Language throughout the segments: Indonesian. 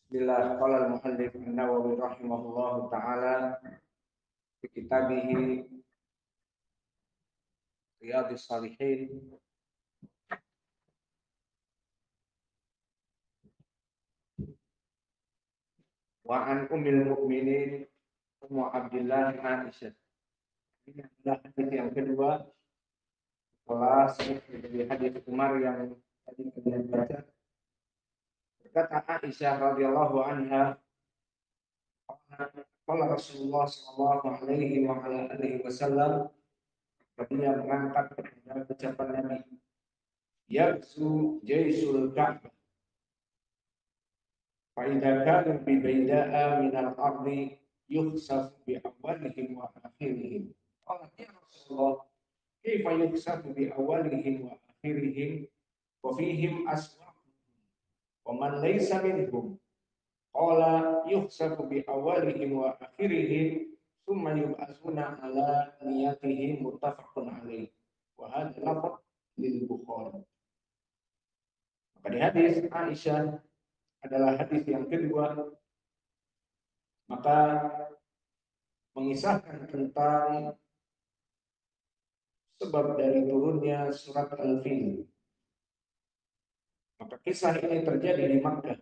Bismillah, qala al-muallif an-Nawawi rahimahullahu taala fi kitabih Riyadhus Shalihin wa an ummil mukminin Ummu Abdillah Aisyah. Ini adalah hadis yang kedua setelah dari hadis Umar yang tadi kita baca. Berkata Aisyah radhiyallahu anha, qala Rasulullah sallallahu alaihi wa ala alihi wasallam, dia mengangkat pada ucapan Nabi, yabzu jaisul Ka'bah فإذا كانوا ببيداء من الأرض يخسف بأولهم وآخرهم. قال يا رسول الله كيف يخسف بأولهم وآخرهم وفيهم أسواق ومن ليس منهم؟ قال يخسف بأولهم وآخرهم ثم يبعثون على نياتهم متفق عليه وهذا لفظ للبخاري. Maka di hadis Aisyah adalah hadis yang kedua, maka mengisahkan tentang sebab dari turunnya surat Al-Fil. Maka kisah ini terjadi di Makkah,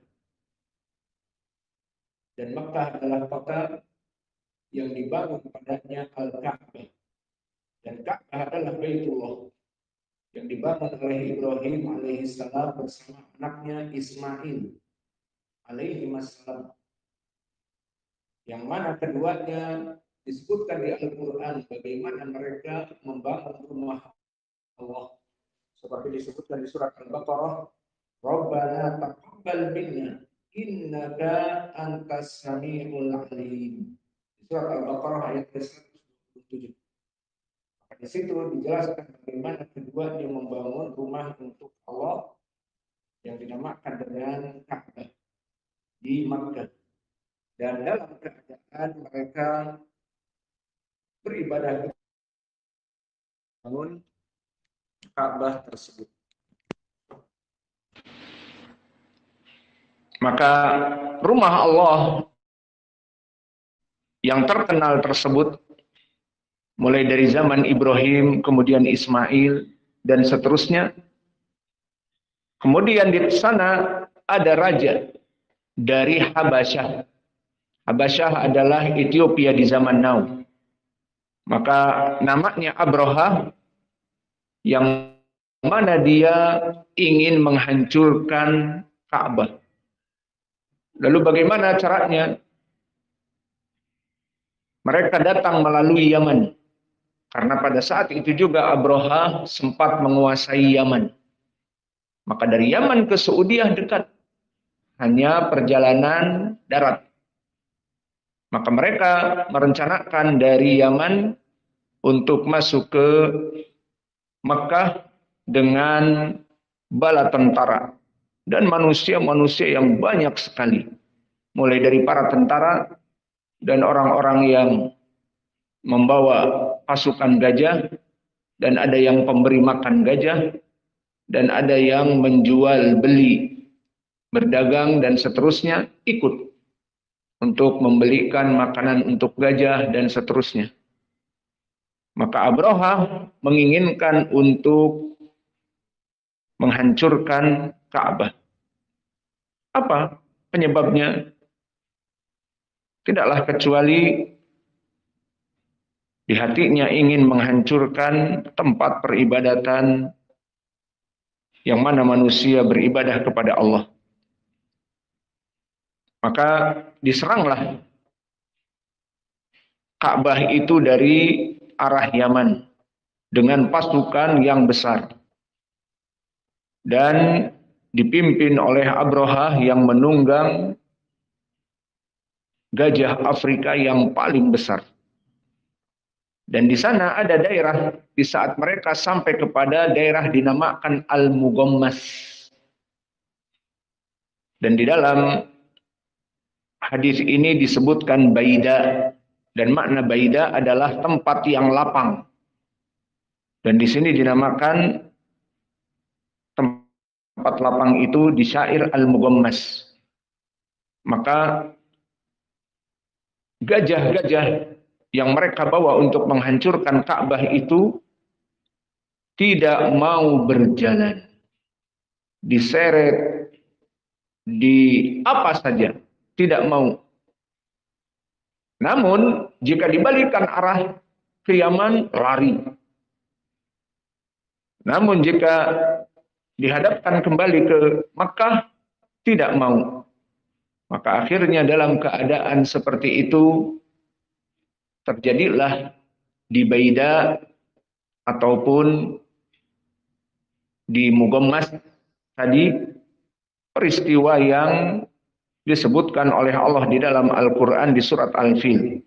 dan Makkah adalah kota yang dibangun padanya Al-Ka'bah, dan Ka'bah adalah Baitullah yang dibangun oleh Ibrahim alaihissalam bersama anaknya Ismail alaihissalam, yang mana keduanya disebutkan di Al-Quran bagaimana mereka membangun rumah Allah, seperti disebutkan di surat Al-Baqarah, Rabbana taqabbal minna innaka antas samiul alim. Di surat Al-Baqarah ayat ke-127. Di situ dijelaskan bagaimana keduanya membangun rumah untuk Allah yang dinamakan dengan Ka'bah di Makkah, dan dalam keadaan mereka beribadah di bangun Ka'bah tersebut. Maka rumah Allah yang terkenal tersebut mulai dari zaman Ibrahim, kemudian Ismail, dan seterusnya. Kemudian di sana ada raja dari Habasyah. Habasyah adalah Ethiopia di zaman now. Maka namanya Abraha, yang mana dia ingin menghancurkan Ka'bah. Lalu bagaimana caranya? Mereka datang melalui Yaman. Karena pada saat itu juga Abraha sempat menguasai Yaman. Maka dari Yaman ke Saudiah dekat. Hanya perjalanan darat. Maka mereka merencanakan dari Yaman untuk masuk ke Makkah dengan bala tentara dan manusia-manusia yang banyak sekali. Mulai dari para tentara dan orang-orang yang membawa pasukan gajah, dan ada yang pemberi makan gajah, dan ada yang menjual beli, berdagang, dan seterusnya ikut untuk membelikan makanan untuk gajah dan seterusnya. Maka Abraha menginginkan untuk menghancurkan Ka'bah. Apa penyebabnya? Tidaklah kecuali di hatinya ingin menghancurkan tempat peribadatan yang mana manusia beribadah kepada Allah. Maka diseranglah Ka'bah itu dari arah Yaman dengan pasukan yang besar. Dan dipimpin oleh Abraha yang menunggang gajah Afrika yang paling besar. Dan di sana ada daerah, di saat mereka sampai kepada daerah dinamakan Al-Mughammas. Dan di dalam hadis ini disebutkan Baida, dan makna Baida adalah tempat yang lapang. Dan di sini dinamakan tempat lapang itu di syair Al-Mughammas. Maka gajah-gajah yang mereka bawa untuk menghancurkan Ka'bah itu tidak mau berjalan, diseret, di apa saja, tidak mau. Namun jika dibalikkan arah ke Yaman, lari. Namun jika dihadapkan kembali ke Makkah, tidak mau. Maka akhirnya dalam keadaan seperti itu terjadilah di Baida ataupun di Mughammas tadi peristiwa yang disebutkan oleh Allah di dalam Al-Quran di surat Al-Fil.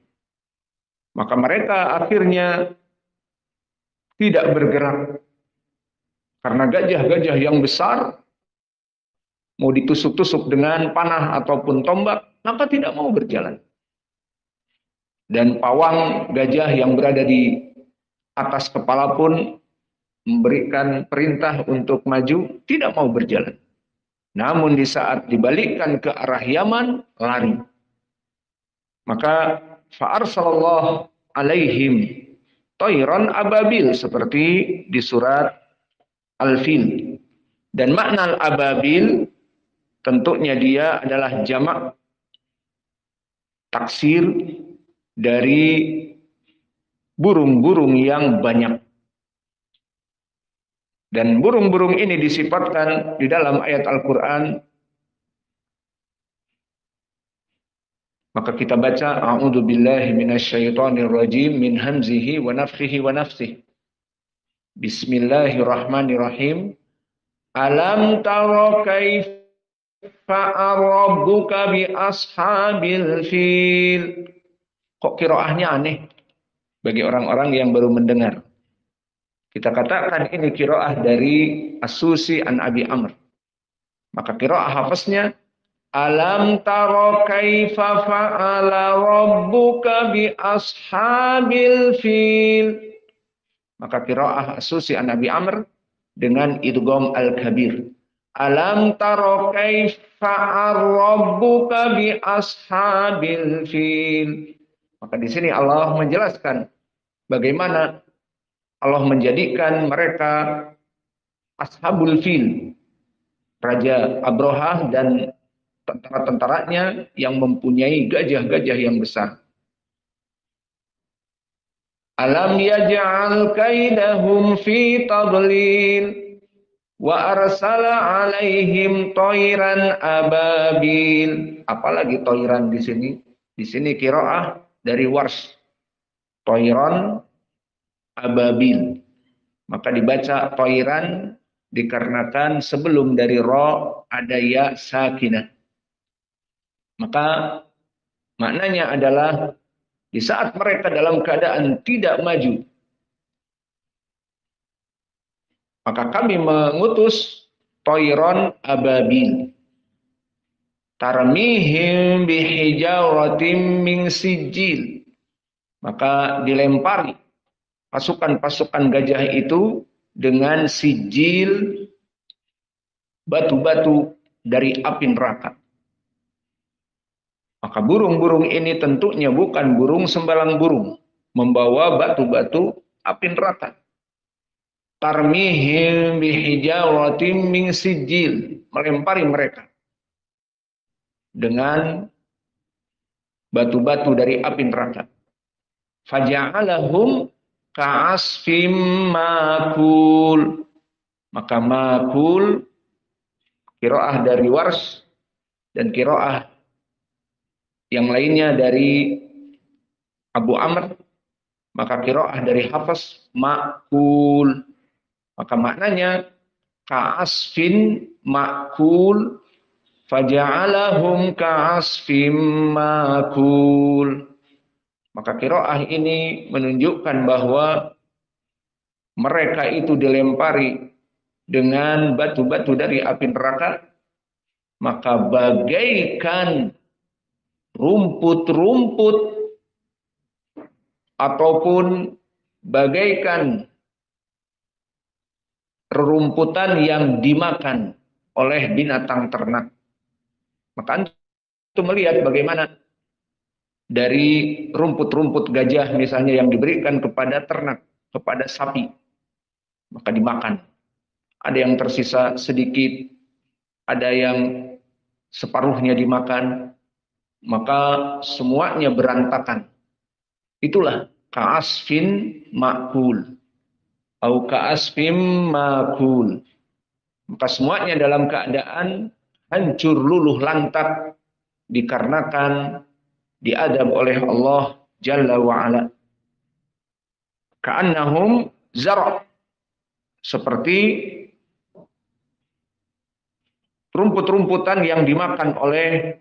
Maka mereka akhirnya tidak bergerak karena gajah-gajah yang besar mau ditusuk-tusuk dengan panah ataupun tombak, maka tidak mau berjalan. Dan pawang gajah yang berada di atas kepala pun memberikan perintah untuk maju, tidak mau berjalan. Namun di saat dibalikkan ke arah Yaman, lari. Maka fa'arsalallahu alaihim toiron ababil, seperti di surat Al-Fil. Dan makna al-ababil tentunya dia adalah jamak taksir dari burung-burung yang banyak. Dan burung-burung ini disifatkan di dalam ayat Al-Quran. Maka kita baca, A'udzu billahi minasyaitonir rajim min hamzihi wa nafthihi wa nafthihi. Bismillahirrahmanirrahim. Alam tara kaifa rabbuka bi ashabil fil. Kok qiraahnya aneh bagi orang-orang yang baru mendengar. Kita katakan ini qiraah dari As-Susi an Abi Amr. Maka qiraah hafaznya Alam tara kaifa fa'ala rabbuka bi ashabil fil. Maka qiraah As-Susi an Abi Amr dengan idgham al-kabir. Alam tara kaifa rabbuka bi ashabil fil. Maka di sini Allah menjelaskan bagaimana Allah menjadikan mereka ashabul fil, Raja Abrahah dan tentara-tentaranya yang mempunyai gajah-gajah yang besar. Alam yaj'al kaidahum fi tadlil wa arsala alaihim toiran ababil. Apalagi toiran di sini? Di sini qiraah dari Wars. Toiran ababil. Maka dibaca toiran dikarenakan sebelum dari ro ada ya sakinah. Maka maknanya adalah di saat mereka dalam keadaan tidak maju, maka kami mengutus toiron ababil. Tarmihim bihijaratim min sijil. Maka dilempari pasukan-pasukan gajah itu dengan sijil, batu-batu dari api neraka. Maka burung-burung ini tentunya bukan burung sembarang burung, membawa batu-batu api neraka. Tarmihim bihijaratim min sijil, melempari mereka dengan batu-batu dari api neraka. Faja'alahum ka'asfim makul. Maka makul qiraah dari Wars dan qiraah yang lainnya dari Abu Amr, maka qiraah dari Hafs makul. Maka maknanya ka'asfin makul faja'alahum ka'asfim makul. Maka qiraah ini menunjukkan bahwa mereka itu dilempari dengan batu-batu dari api neraka, maka bagaikan rumput-rumput ataupun bagaikan rerumputan yang dimakan oleh binatang ternak. Maka melihat bagaimana dari rumput-rumput gajah misalnya yang diberikan kepada ternak, kepada sapi, maka dimakan. Ada yang tersisa sedikit, ada yang separuhnya dimakan, maka semuanya berantakan. Itulah ka'asfin ma'kul atau ka'asfim ma'kul. Maka semuanya dalam keadaan hancur luluh lantak dikarenakan diadab oleh Allah Jalla wa'ala. Ka'annahum zar', seperti rumput-rumputan yang dimakan oleh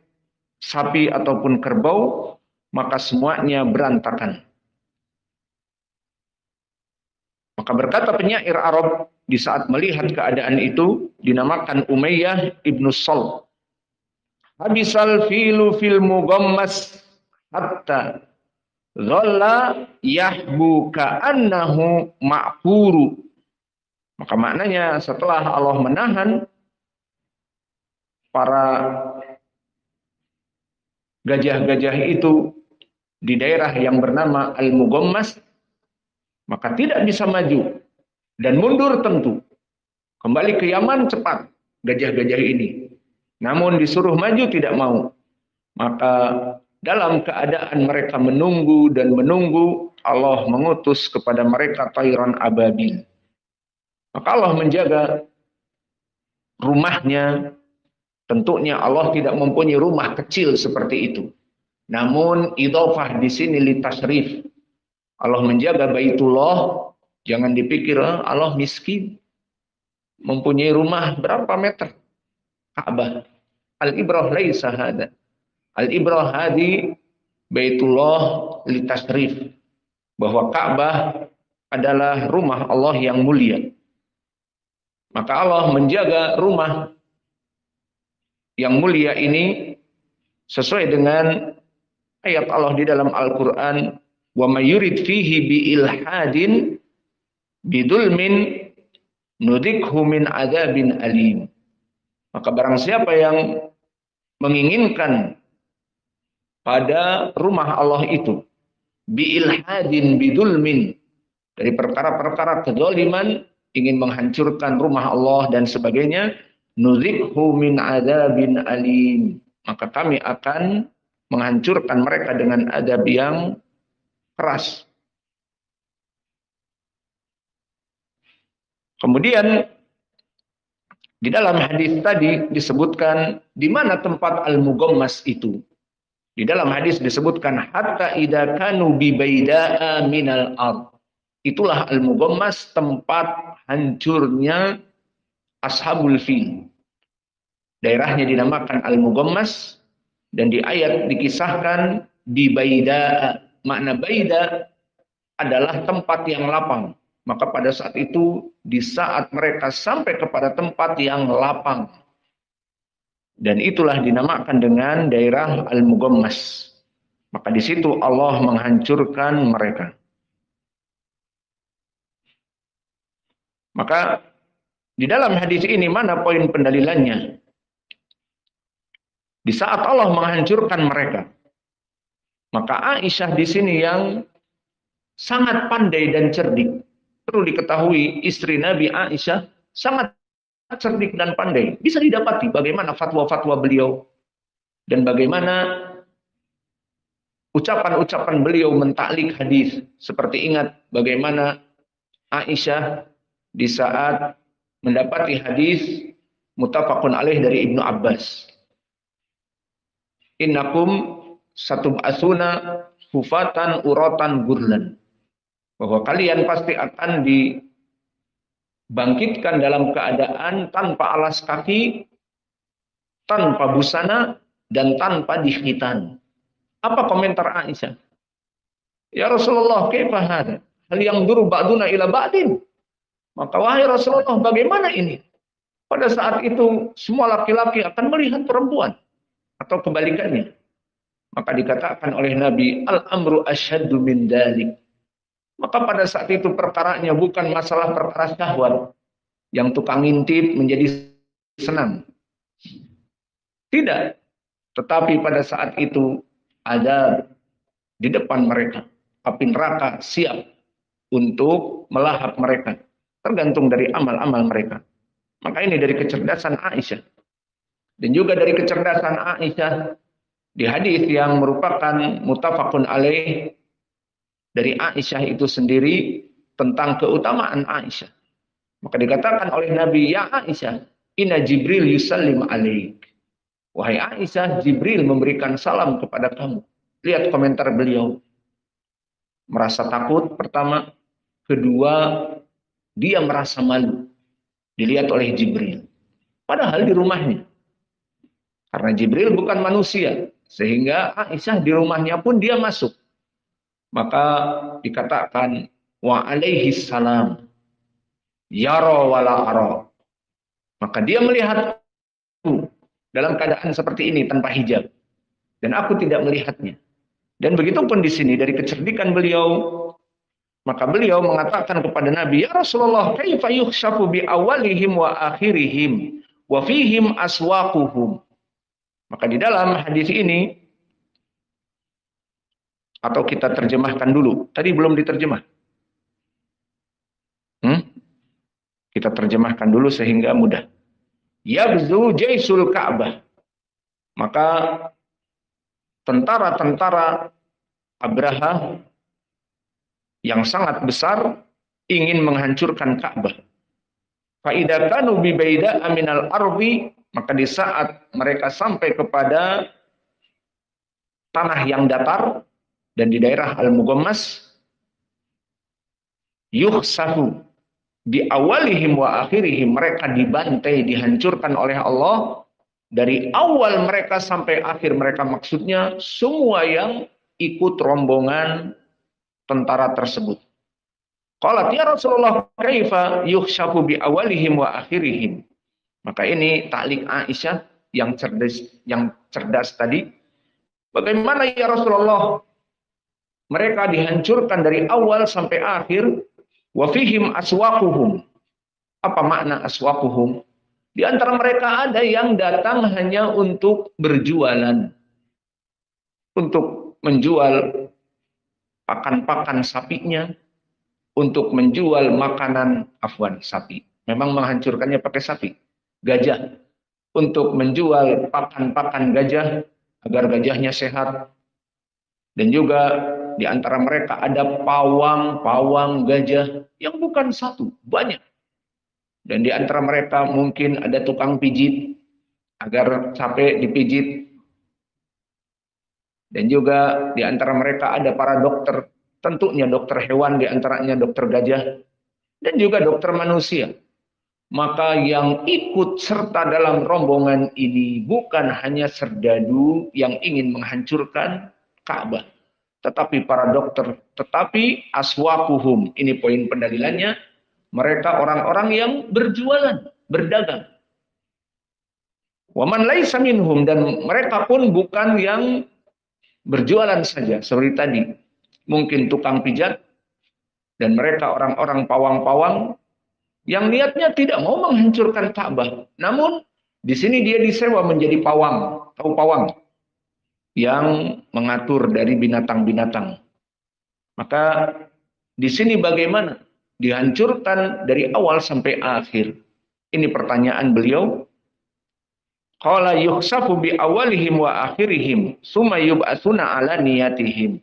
sapi ataupun kerbau, maka semuanya berantakan. Maka berkata penyair Arab di saat melihat keadaan itu, dinamakan Umayyah ibnu Sal. Habisal filu fil mughammas hatta dhalla yahbu ka'annahu ma'furu. Maka maknanya setelah Allah menahan para gajah-gajah itu di daerah yang bernama Al-Mughammas, maka tidak bisa maju dan mundur tentu. Kembali ke Yaman cepat gajah-gajah ini. Namun disuruh maju tidak mau. Maka dalam keadaan mereka menunggu dan menunggu, Allah mengutus kepada mereka tayran ababil. Maka Allah menjaga rumahnya. Tentunya Allah tidak mempunyai rumah kecil seperti itu. Namun idhofah di sini litasrif. Allah menjaga Baitullah, jangan dipikir Allah miskin. Mempunyai rumah berapa meter? Ka'bah. Al-ibrah laisa hada. Al-ibrah hadi Baitullah litasrif. Bahwa Ka'bah adalah rumah Allah yang mulia. Maka Allah menjaga rumah yang mulia ini sesuai dengan ayat Allah di dalam Al-Quran. Wa may yurid fihi bi ilhadin bidulmin nudikhu min adzabin alim. Maka barang siapa yang menginginkan pada rumah Allah itu bi ilhadin bidulmin, dari perkara-perkara kezaliman, ingin menghancurkan rumah Allah dan sebagainya, nudikhu min adzabin alim, maka kami akan menghancurkan mereka dengan adab yang keras. Kemudian di dalam hadis tadi disebutkan di mana tempat Al-Mughammas itu. Di dalam hadis disebutkan hatta idza kanu bi baida'a minal ard. Itulah Al-Mughammas, tempat hancurnya Ashabul Fil. Daerahnya dinamakan Al-Mughammas dan di ayat dikisahkan bi baida'a. Makna baida adalah tempat yang lapang. Maka pada saat itu, di saat mereka sampai kepada tempat yang lapang, dan itulah dinamakan dengan daerah Al-Mughammas, maka di situ Allah menghancurkan mereka. Maka di dalam hadis ini mana poin pendalilannya? Di saat Allah menghancurkan mereka, maka Aisyah di sini yang sangat pandai dan cerdik. Perlu diketahui, istri Nabi Aisyah sangat cerdik dan pandai. Bisa didapati bagaimana fatwa-fatwa beliau dan bagaimana ucapan-ucapan beliau mentaklik hadis. Seperti ingat bagaimana Aisyah di saat mendapati hadis muttafaqun alaih dari Ibnu Abbas. Innakum satub'asuna hufatan uratan gurlan. Bahwa kalian pasti akan dibangkitkan dalam keadaan tanpa alas kaki, tanpa busana, dan tanpa dikhitan. Apa komentar Aisyah? Ya Rasulullah, kaifa hada? Hal yang duru ba'duna ila ba'din. Maka wahai Rasulullah, bagaimana ini? Pada saat itu semua laki-laki akan melihat perempuan atau kebalikannya. Maka dikatakan oleh Nabi, al-amru asyaddu min dzalik. Maka pada saat itu perkaranya bukan masalah perkara syahwat yang tukang ngintip menjadi senang. Tidak. Tetapi pada saat itu ada di depan mereka api neraka siap untuk melahap mereka. Tergantung dari amal-amal mereka. Maka ini dari kecerdasan Aisyah. Dan juga dari kecerdasan Aisyah di hadis yang merupakan muttafaqun alaih dari Aisyah itu sendiri tentang keutamaan Aisyah. Maka dikatakan oleh Nabi, ya Aisyah, inna Jibril yusallim alaik. Wahai Aisyah, Jibril memberikan salam kepada kamu. Lihat komentar beliau. Merasa takut pertama. Kedua, dia merasa malu. Dilihat oleh Jibril. Padahal di rumahnya. Karena Jibril bukan manusia. Sehingga Aisyah di rumahnya pun dia masuk. Maka dikatakan, wa alaihi salam. Yara wala ara. Maka dia melihat dalam keadaan seperti ini tanpa hijab. Dan aku tidak melihatnya. Dan begitu pun di sini dari kecerdikan beliau, maka beliau mengatakan kepada Nabi, ya Rasulullah, kaifa yukhshafu bi awalihim wa akhirihim wa fihim aswaquhum. Maka di dalam hadis ini, atau kita terjemahkan dulu. Tadi belum diterjemah. Kita terjemahkan dulu sehingga mudah. Yabzu jaisul Ka'bah. Maka tentara-tentara Abraha yang sangat besar ingin menghancurkan Ka'bah. Fa'idha kanu bibaida aminal ardi, maka di saat mereka sampai kepada tanah yang datar dan di daerah Al-Mughammas, yukhsafu di awalihim wa akhirihim, mereka dibantai, dihancurkan oleh Allah dari awal mereka sampai akhir mereka, maksudnya semua yang ikut rombongan tentara tersebut. Qalat ya Rasulullah kaifa yukhshafu bi awalihim wa akhirihim. Maka ini ta'liq Aisyah yang cerdas tadi. Bagaimana ya Rasulullah? Mereka dihancurkan dari awal sampai akhir. Wa fihim aswaquhum. Apa makna aswaquhum? Di antara mereka ada yang datang hanya untuk berjualan. Untuk menjual pakan-pakan sapinya, untuk menjual makanan sapi. Memang menghancurkannya pakai sapi. Gajah. Untuk menjual pakan-pakan gajah agar gajahnya sehat. Dan juga di antara mereka ada pawang gajah yang bukan satu, banyak. Dan di antara mereka mungkin ada tukang pijit agar capek dipijit. Dan juga di antara mereka ada para dokter, tentunya dokter hewan, di antaranya dokter gajah, dan juga dokter manusia. Maka yang ikut serta dalam rombongan ini bukan hanya serdadu yang ingin menghancurkan Ka'bah, tetapi para dokter, tetapi aswaquhum, ini poin pendalilannya, mereka orang-orang yang berjualan, berdagang. Waman laisa minhum, dan mereka pun bukan yang berjualan saja seperti tadi. Mungkin tukang pijat, dan mereka orang-orang pawang-pawang yang niatnya tidak mau menghancurkan Ka'bah. Namun di sini dia disewa menjadi pawang, tahu pawang yang mengatur dari binatang-binatang. Maka di sini bagaimana? Dihancurkan dari awal sampai akhir. Ini pertanyaan beliau. Qala yukhsafu bi awalihim wa akhirihim summa yub'atsuna ala niyatihim.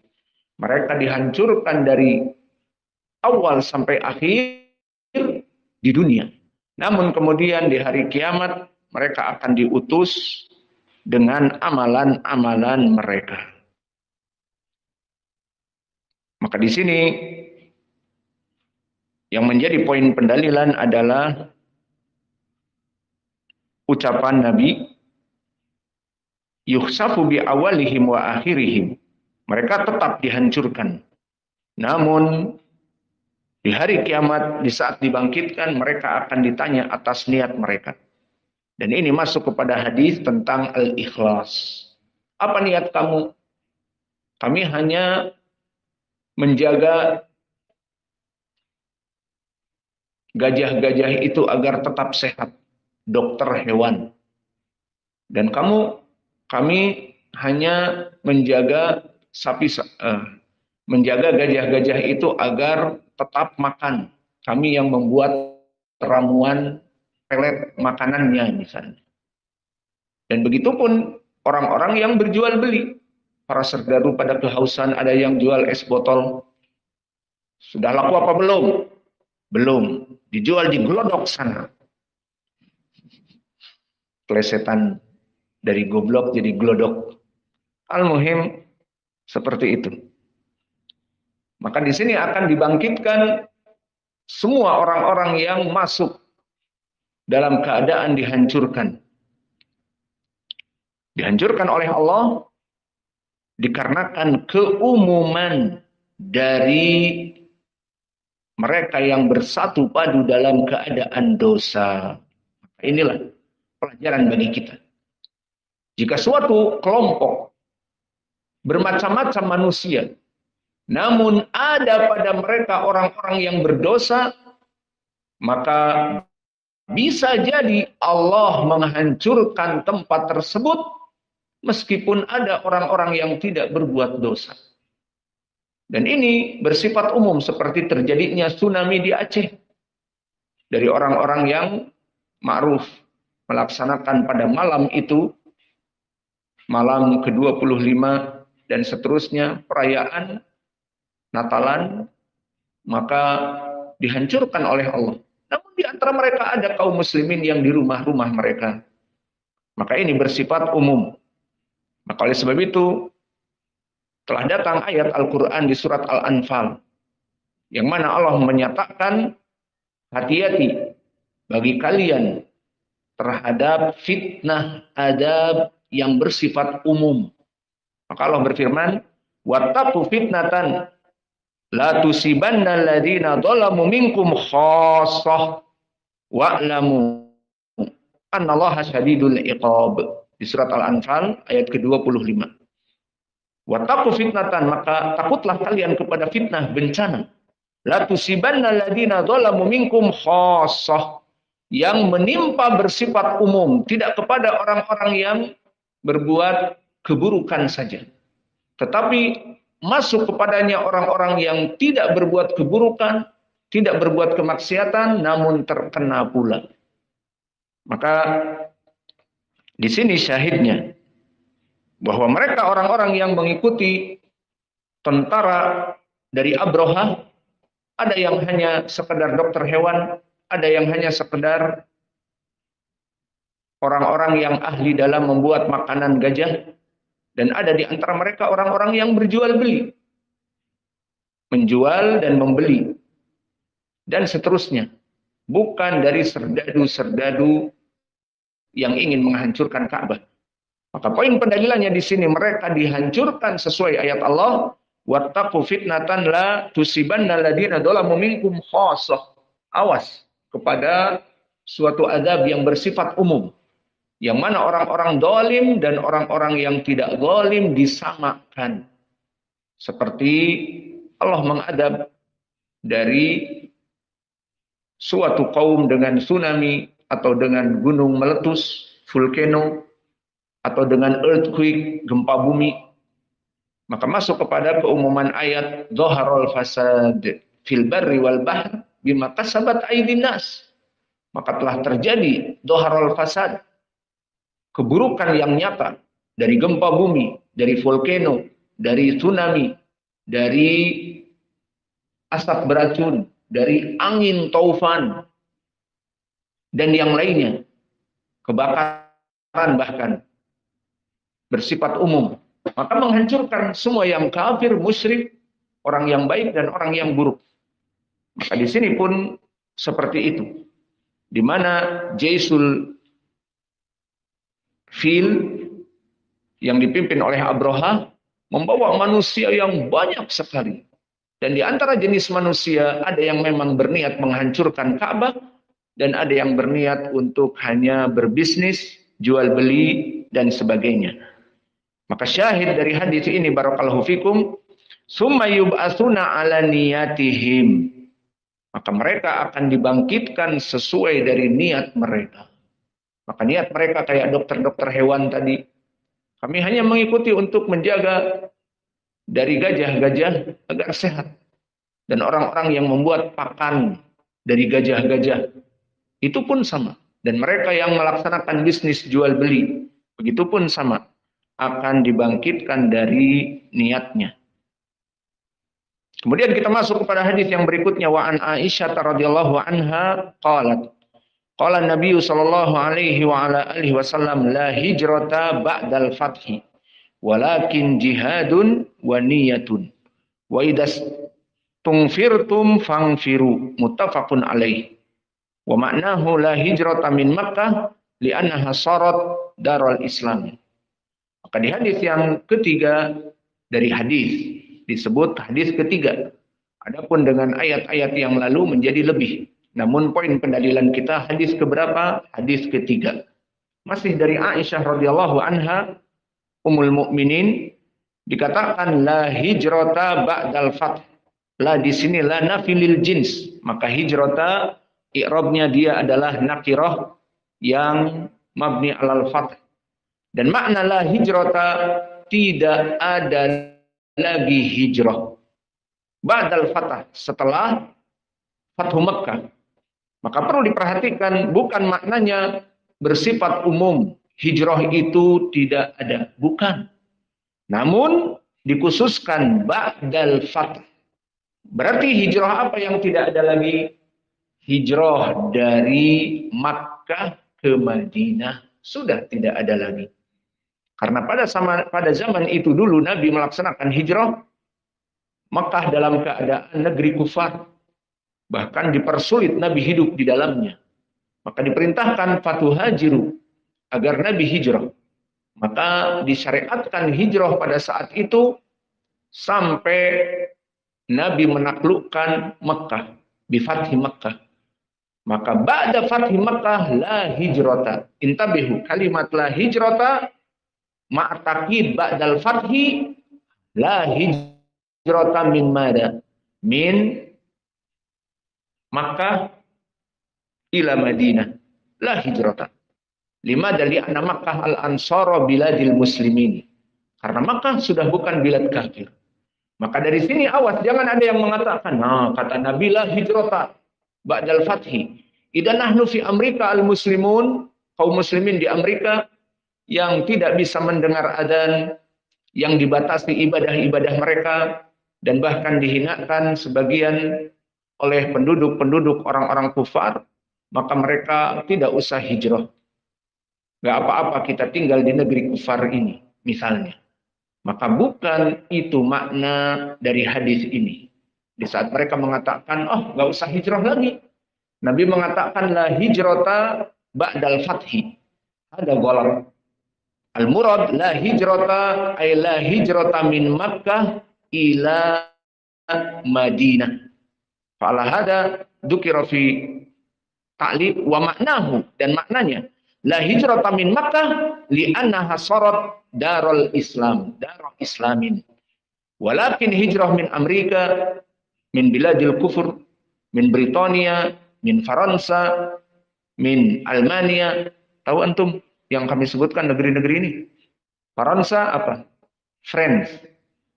Mereka dihancurkan dari awal sampai akhir di dunia. Namun kemudian di hari kiamat mereka akan diutus dengan amalan-amalan mereka. Maka di sini yang menjadi poin pendalilan adalah ucapan Nabi, yukhsafu bi awalihim wa akhirihim. Mereka tetap dihancurkan. Namun di hari kiamat, di saat dibangkitkan, mereka akan ditanya atas niat mereka. Dan ini masuk kepada hadis tentang al-ikhlas. Apa niat kamu? Kami hanya menjaga gajah-gajah itu agar tetap sehat. Dokter hewan. Dan kamu kami hanya menjaga menjaga gajah-gajah itu agar tetap makan. Kami yang membuat ramuan pelet makanannya misalnya. Dan begitu pun orang-orang yang berjual beli. Para serdadu pada kehausan ada yang jual es botol. Sudah laku apa belum? Belum. Dijual di glodok sana. Kelesetan dari goblok jadi glodok. Al-muhim seperti itu. Maka di sini akan dibangkitkan semua orang-orang yang masuk dalam keadaan dihancurkan. Dihancurkan oleh Allah dikarenakan keumuman dari mereka yang bersatu padu dalam keadaan dosa. Inilah pelajaran bagi kita. Jika suatu kelompok bermacam-macam manusia, namun ada pada mereka orang-orang yang berdosa, maka bisa jadi Allah menghancurkan tempat tersebut meskipun ada orang-orang yang tidak berbuat dosa. Dan ini bersifat umum seperti terjadinya tsunami di Aceh. Dari orang-orang yang ma'ruf melaksanakan pada malam itu, malam ke-25 dan seterusnya, perayaan Natalan, maka dihancurkan oleh Allah. Namun di antara mereka ada kaum muslimin yang di rumah-rumah mereka. Maka ini bersifat umum. Maka oleh sebab itu, telah datang ayat Al-Quran di surat Al-Anfal, yang mana Allah menyatakan, hati-hati bagi kalian terhadap fitnah adab yang bersifat umum. Maka Allah berfirman, wattaqu fitnatan la tusibanna alladziina dzalamu minkum khassah wa'lamu annallaha syadidul iqab. Di surat Al-Anfal ayat ke-25. Wattaqu fitnatan, maka takutlah kalian kepada fitnah, bencana. La tusibanna alladziina dzalamu minkum khassah, yang menimpa bersifat umum, tidak kepada orang-orang yang berbuat keburukan saja, tetapi masuk kepadanya orang-orang yang tidak berbuat keburukan, tidak berbuat kemaksiatan, namun terkena pula. Maka di sini syahidnya bahwa mereka orang-orang yang mengikuti tentara dari Abraha, ada yang hanya sekedar dokter hewan, ada yang hanya sekedar orang-orang yang ahli dalam membuat makanan gajah, dan ada di antara mereka orang-orang yang berjual beli, menjual dan membeli, dan seterusnya. Bukan dari serdadu-serdadu yang ingin menghancurkan Ka'bah. Maka poin pendalilannya di sini, mereka dihancurkan sesuai ayat Allah, wattaqu fitnatan la tusibanna alladziina dzalamu minkum khassah. Awas kepada suatu azab yang bersifat umum, yang mana orang-orang zalim dan orang-orang yang tidak zalim disamakan. Seperti Allah mengadab dari suatu kaum dengan tsunami atau dengan gunung meletus, volcano, atau dengan earthquake, gempa bumi. Maka masuk kepada keumuman ayat dhaharul fasad fil barri wal bahr bima kasabat aydin nas. Maka telah terjadi dhaharul fasad, keburukan yang nyata dari gempa bumi, dari volcano, dari tsunami, dari asap beracun, dari angin taufan, dan yang lainnya, kebakaran bahkan, bersifat umum. Maka menghancurkan semua yang kafir, musyrik, orang yang baik dan orang yang buruk. Maka di sini pun seperti itu. Di mana Jaisul Fil yang dipimpin oleh Abraha membawa manusia yang banyak sekali. Dan di antara jenis manusia ada yang memang berniat menghancurkan Ka'bah dan ada yang berniat untuk hanya berbisnis, jual beli dan sebagainya. Maka syahid dari hadis ini barakallahu fikum, summa yub'atsuna ala niyatihim. Maka mereka akan dibangkitkan sesuai dari niat mereka. Maka niat mereka kayak dokter-dokter hewan tadi, Kami hanya mengikuti untuk menjaga dari gajah-gajah agar sehat. Dan orang-orang yang membuat pakan dari gajah-gajah itu pun sama. Dan mereka yang melaksanakan bisnis jual beli, begitu pun sama. Akan dibangkitkan dari niatnya. Kemudian kita masuk kepada hadis yang berikutnya, wa an Aisyah radhiyallahu anha qalat qala Nabi sallallahu alaihi wa ala alihi wasallam la hijrata ba'dal fathi walakin jihadun wa niyatun wa idas tungfirtum fangfiru muttafaqun alaih wa ma'nahu la hijrata min Makkah li'annaha sarat darul Islam. Maka di hadis yang ketiga dari hadis disebut hadis ketiga. Adapun dengan ayat-ayat yang lalu menjadi lebih. Namun poin pendalilan kita hadis keberapa? Hadis ketiga. Masih dari Aisyah radhiyallahu anha, Ummul Mukminin, dikatakan la hijrata ba'dal fath. La di sini la nafilil jins. Maka hijrata i'rabnya dia adalah nakirah yang mabni alal fath. Dan makna la hijrata tidak ada lagi hijrah ba'dal fatah setelah Fathu Makkah. Maka perlu diperhatikan bukan maknanya bersifat umum hijrah itu tidak ada, bukan. Namun dikhususkan ba'dal fatah. Berarti hijrah apa yang tidak ada lagi? Hijrah dari Makkah ke Madinah sudah tidak ada lagi. Karena pada zaman itu dulu Nabi melaksanakan hijrah Makkah dalam keadaan negeri kufar. Bahkan dipersulit Nabi hidup di dalamnya. Maka diperintahkan fatuhajiru agar Nabi hijrah. Maka disyariatkan hijrah pada saat itu sampai Nabi menaklukkan Makkah. Bifathi Makkah. Maka ba'da fathi Makkah la hijrata. Intabihu kalimat la hijrata ma'taqid ba'dal fathi la hijrata min mada min Makkah ila Madinah la hijrata lima dari anna Makkah al-ansara biladil muslimin, karena Makkah sudah bukan bilad kafir. Maka dari sini awas jangan ada yang mengatakan kata Nabi la hijrata ba'dal fathi idan nahnu fi Amerika al-muslimun, kaum muslimin di Amerika yang tidak bisa mendengar adzan, yang dibatasi ibadah-ibadah mereka, dan bahkan dihinakan sebagian oleh penduduk-penduduk orang-orang kufar, maka mereka tidak usah hijrah. Gak apa-apa kita tinggal di negeri kufar ini, misalnya. Maka bukan itu makna dari hadis ini. Di saat mereka mengatakan, gak usah hijrah lagi. Nabi mengatakan, la hijrata ba'dal fathi. Ada golong. Al-murad la hijrata ay la hijrata min Makkah ila Madinah. Fa'ala hada dzukira fi ta'lib wa maknahu, dan maknanya la hijrata min Makkah li'annaha sarat darul Islam, darul Islamin. Walakin hijrah min Amerika, min biladil kufur, min Britania, min Faransa, min Almania. Tahu antum yang kami sebutkan negeri-negeri ini? Faransa apa? France,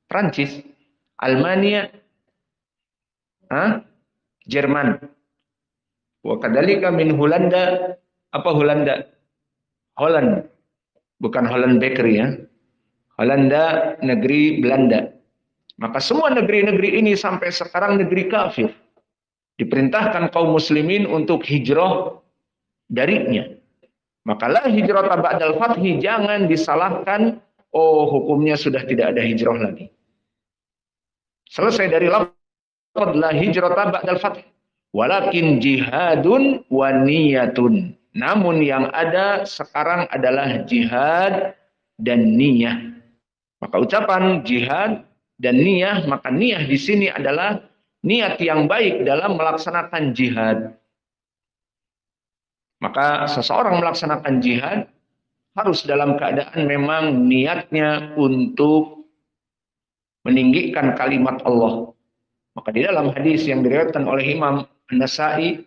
Prancis, Almania, Jerman. Wa kadzalika min Hulanda, apa Hulanda? Holland. Bukan Holland Bakery ya. Holanda negeri Belanda. Maka semua negeri-negeri ini sampai sekarang negeri kafir. Diperintahkan kaum muslimin untuk hijrah darinya. Maka la hijrah ba'dal fathi, jangan disalahkan, hukumnya sudah tidak ada hijrah lagi. Selesai dari lafaz la hijrah ba'dal fathi. Walakin jihadun wa niyatun. Namun yang ada sekarang adalah jihad dan niyah. Maka ucapan jihad dan niyah, maka niyah di sini adalah niat yang baik dalam melaksanakan jihad. Maka seseorang melaksanakan jihad harus dalam keadaan memang niatnya untuk meninggikan kalimat Allah. Maka di dalam hadis yang diriwayatkan oleh Imam An-Nasa'i,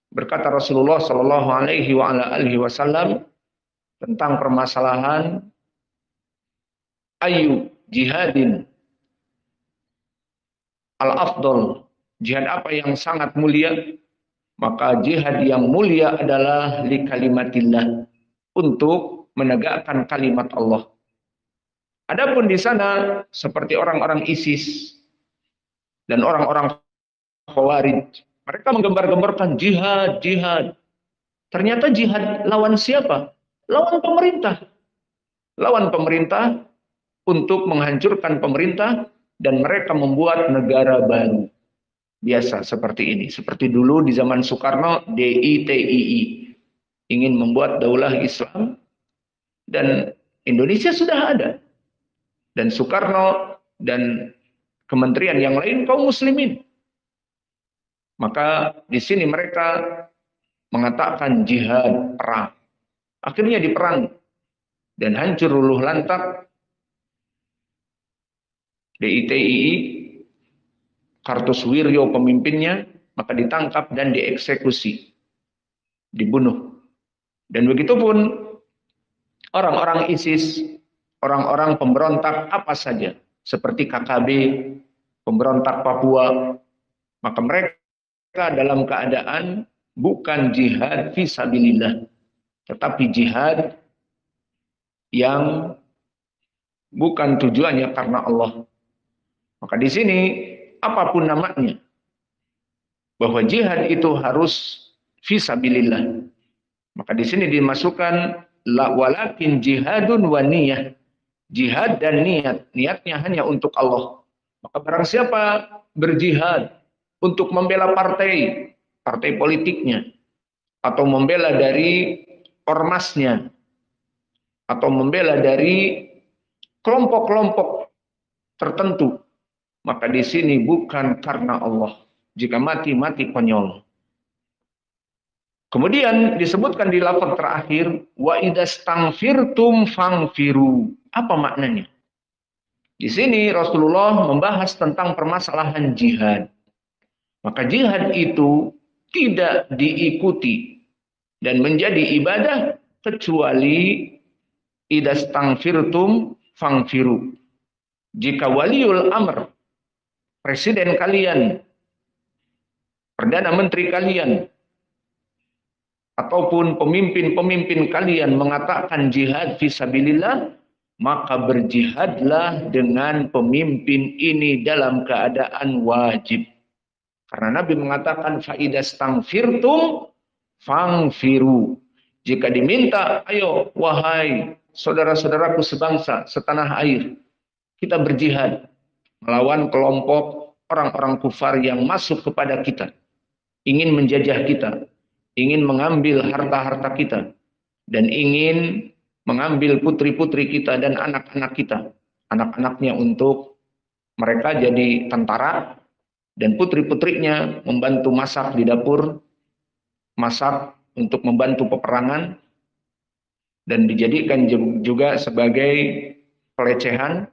berkata Rasulullah Shallallahu Alaihi Wasallam tentang permasalahan ayu jihadin al-afdol, jihad apa yang sangat mulia, maka jihad yang mulia adalah li kalimatillah, untuk menegakkan kalimat Allah. Adapun di sana seperti orang-orang ISIS dan orang-orang Khawarij, mereka menggembar-gemborkan jihad, jihad. Ternyata jihad lawan siapa? Lawan pemerintah. Lawan pemerintah untuk menghancurkan pemerintah dan mereka membuat negara baru. Biasa seperti ini. Seperti dulu di zaman Soekarno, DITII. Ingin membuat daulah Islam dan Indonesia sudah ada. Dan Soekarno dan kementerian yang lain kaum muslimin. Maka di sini mereka mengatakan jihad, perang. Akhirnya diperang dan hancur luluh lantak DITII, Kartosuwiryo pemimpinnya, maka ditangkap dan dieksekusi, dibunuh. Dan begitu pun orang-orang ISIS, orang-orang pemberontak apa saja, seperti KKB, pemberontak Papua, maka mereka dalam keadaan bukan jihad fisabilillah, tetapi jihad yang bukan tujuannya karena Allah. Maka di sini apapun namanya, bahwa jihad itu harus fisabilillah. Maka di sini dimasukkan walakin jihadun wa niyah. Jihad dan niat, niatnya hanya untuk Allah. Maka barang siapa berjihad untuk membela partai, partai politiknya, atau membela dari ormasnya, atau membela dari kelompok-kelompok tertentu, maka di sini bukan karena Allah. Jika mati, mati konyol. Kemudian disebutkan di lafaz terakhir, wa idastangfirtum fangfiru. Apa maknanya? Di sini Rasulullah membahas tentang permasalahan jihad. Maka jihad itu tidak diikuti dan menjadi ibadah kecuali idastangfirtum fangfiru. Jika waliul amr, presiden kalian, perdana menteri kalian, ataupun pemimpin-pemimpin kalian mengatakan jihad fisabilillah, maka berjihadlah dengan pemimpin ini dalam keadaan wajib. Karena Nabi mengatakan faidastangfirtum fangfiru. Jika diminta, ayo wahai saudara-saudaraku sebangsa, setanah air, kita berjihad melawan kelompok orang-orang kufar yang masuk kepada kita, ingin menjajah kita, ingin mengambil harta-harta kita, dan ingin mengambil putri-putri kita dan anak-anak kita, anak-anaknya untuk mereka jadi tentara, dan putri-putrinya membantu masak di dapur, masak untuk membantu peperangan, dan dijadikan juga sebagai pelecehan.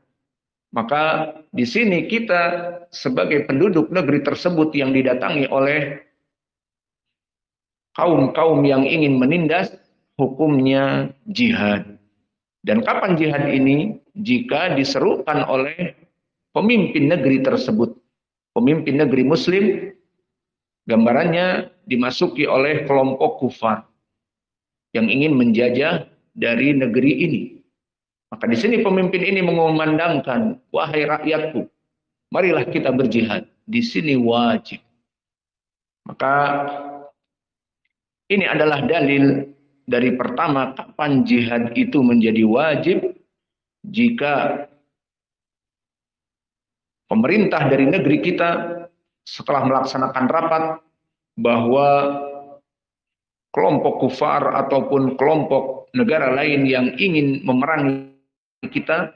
Maka di sini kita sebagai penduduk negeri tersebut yang didatangi oleh kaum-kaum yang ingin menindas, hukumnya jihad. Dan kapan jihad ini? Jika diserukan oleh pemimpin negeri tersebut. Pemimpin negeri muslim, gambarannya dimasuki oleh kelompok kufar yang ingin menjajah dari negeri ini. Maka di sini pemimpin ini mengumandangkan, wahai rakyatku, marilah kita berjihad. Di sini wajib. Maka ini adalah dalil dari pertama kapan jihad itu menjadi wajib, jika pemerintah dari negeri kita setelah melaksanakan rapat bahwa kelompok kufar ataupun kelompok negara lain yang ingin memerangi kita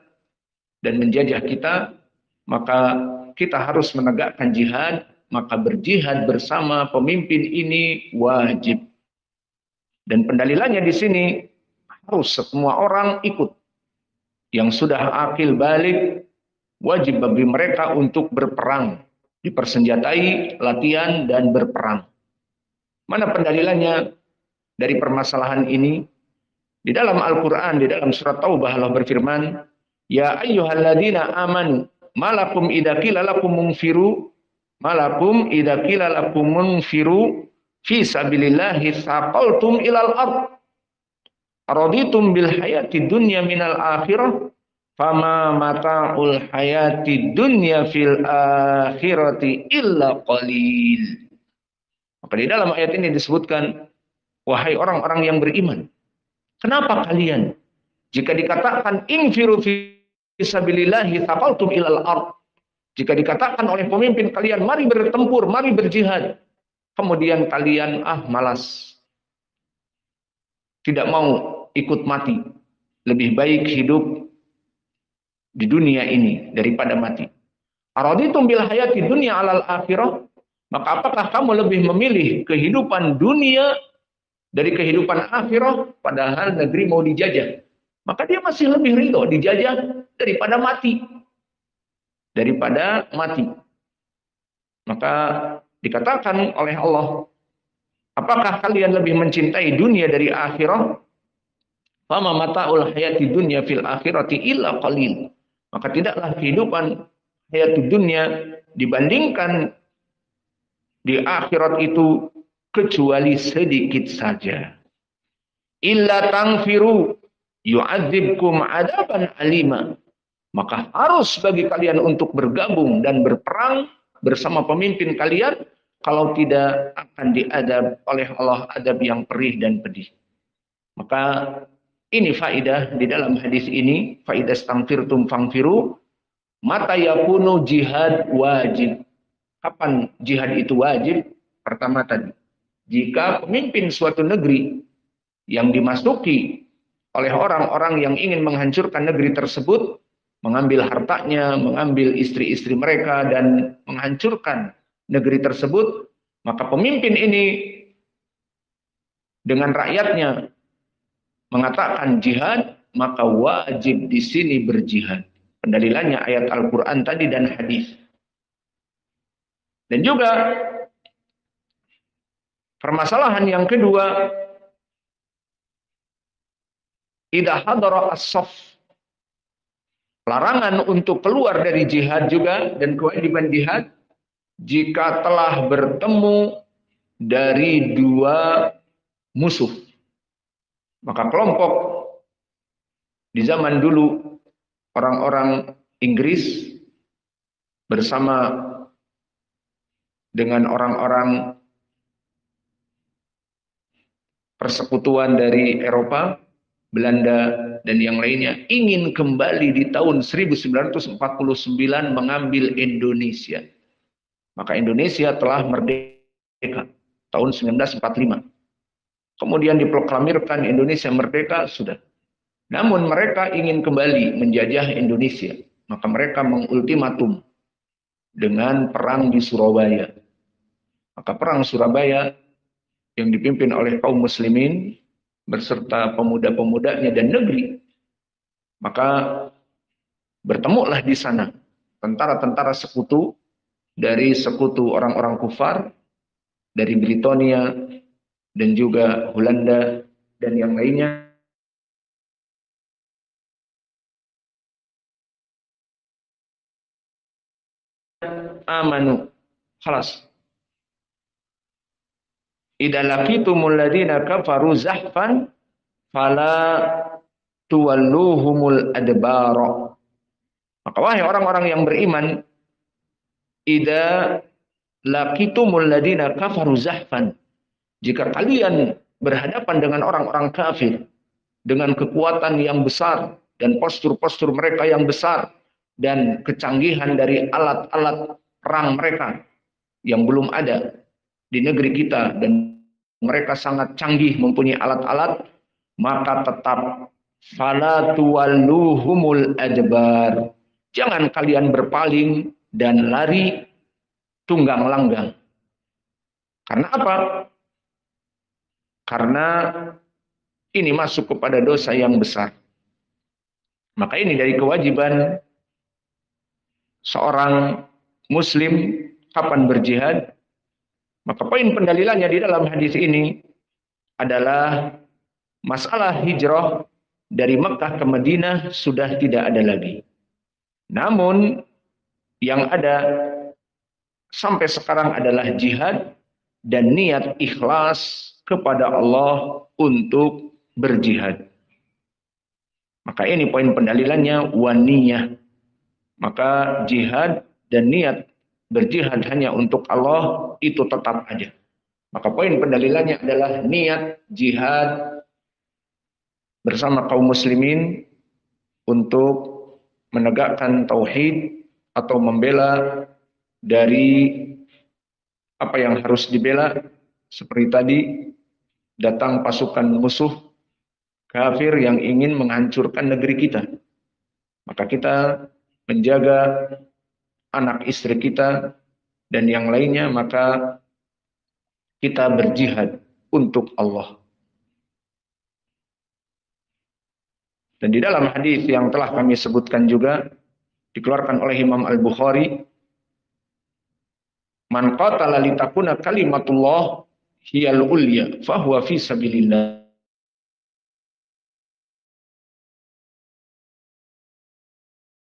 dan menjajah kita, maka kita harus menegakkan jihad, maka berjihad bersama pemimpin ini wajib. Dan pendalilannya di sini harus semua orang ikut. Yang sudah akil balik, wajib bagi mereka untuk berperang, dipersenjatai, latihan, dan berperang. Mana pendalilannya dari permasalahan ini? Di dalam Al-Quran, di dalam surat Taubah, Allah berfirman, Ya ayyuhalladzina amanu malakum idza qila lakum munfiru malakum idza qila lakum munfiru fi sabilillahi saqaltum ilal ard raditum bil hayati dunya minal akhirah fama mata'ul hayati dunya fil akhirati illa qalil. Maka di dalam ayat ini disebutkan, wahai orang-orang yang beriman, kenapa kalian jika dikatakan infiru fi sabilillahi taqaltum ilal ard, jika dikatakan oleh pemimpin kalian mari bertempur, mari berjihad, kemudian kalian malas, tidak mau ikut mati, lebih baik hidup di dunia ini daripada mati. Araditum bil hayati dunya alal akhirah, maka apakah kamu lebih memilih kehidupan dunia dari kehidupan akhirah, padahal negeri mau dijajah? Maka dia masih lebih ridho dijajah daripada mati. Daripada mati. Maka dikatakan oleh Allah, apakah kalian lebih mencintai dunia dari akhirah? Fama mata'ul hayati dunya fil akhirati illa qalil. Maka tidaklah kehidupan hayat dunia dibandingkan di akhirat itu kecuali sedikit saja. Illa tangfiru yu'adzibkum adaban alima. Maka harus bagi kalian untuk bergabung dan berperang bersama pemimpin kalian, kalau tidak akan diadab oleh Allah adab yang perih dan pedih. Maka ini faidah di dalam hadis ini, faidah stangfirtum fangfiru, mata yakunu jihad wajib. Kapan jihad itu wajib? Pertama tadi, jika pemimpin suatu negeri yang dimasuki oleh orang-orang yang ingin menghancurkan negeri tersebut, mengambil hartanya, mengambil istri-istri mereka, dan menghancurkan negeri tersebut, maka pemimpin ini dengan rakyatnya mengatakan jihad, maka wajib di sini berjihad. Pendalilannya ayat Al-Quran tadi dan hadis. Dan juga permasalahan yang kedua, idza hadara as-saff, larangan untuk keluar dari jihad juga, dan kewajiban jihad jika telah bertemu dari dua musuh. Maka kelompok di zaman dulu, orang-orang Inggris bersama dengan orang-orang persekutuan dari Eropa, Belanda, dan yang lainnya, ingin kembali di tahun 1949 mengambil Indonesia. Maka Indonesia telah merdeka tahun 1945. Kemudian diproklamirkan Indonesia merdeka, sudah. Namun mereka ingin kembali menjajah Indonesia. Maka mereka mengultimatum dengan perang di Surabaya. Maka perang Surabaya yang dipimpin oleh kaum muslimin berserta pemuda-pemudanya dan negeri. Maka bertemulah di sana tentara-tentara sekutu dari sekutu orang-orang kufar, dari Britania, dan juga Belanda, dan yang lainnya. Amanu. Khalas. Idza laqitumul ladzina kafaru zahfan fala tuwalluhumul adbara. Maka wahai orang-orang yang beriman, idza laqitumul ladzina kafaru zahfan, jika kalian berhadapan dengan orang-orang kafir dengan kekuatan yang besar dan postur-postur mereka yang besar dan kecanggihan dari alat-alat perang mereka yang belum ada di negeri kita, dan mereka sangat canggih mempunyai alat-alat, maka tetap fala tuwalluhumul adbar. Jangan kalian berpaling dan lari tunggang langgang. Karena apa? Karena ini masuk kepada dosa yang besar. Maka ini dari kewajiban seorang muslim kapan berjihad. Maka poin pendalilannya di dalam hadis ini adalah masalah hijrah dari Mekah ke Madinah sudah tidak ada lagi. Namun yang ada sampai sekarang adalah jihad dan niat ikhlas kepada Allah untuk berjihad. Maka ini poin pendalilannya, waniyah. Maka jihad dan niat berjihad hanya untuk Allah itu tetap ada. Maka poin pendalilannya adalah niat jihad bersama kaum muslimin untuk menegakkan tauhid atau membela dari apa yang harus dibela, seperti tadi datang pasukan musuh kafir yang ingin menghancurkan negeri kita. Maka kita menjaga anak istri kita dan yang lainnya, maka kita berjihad untuk Allah. Dan di dalam hadis yang telah kami sebutkan juga dikeluarkan oleh Imam Al-Bukhari, man qatala litakuna kalimatullah hiyal ulya fahuwa fi sabilillah.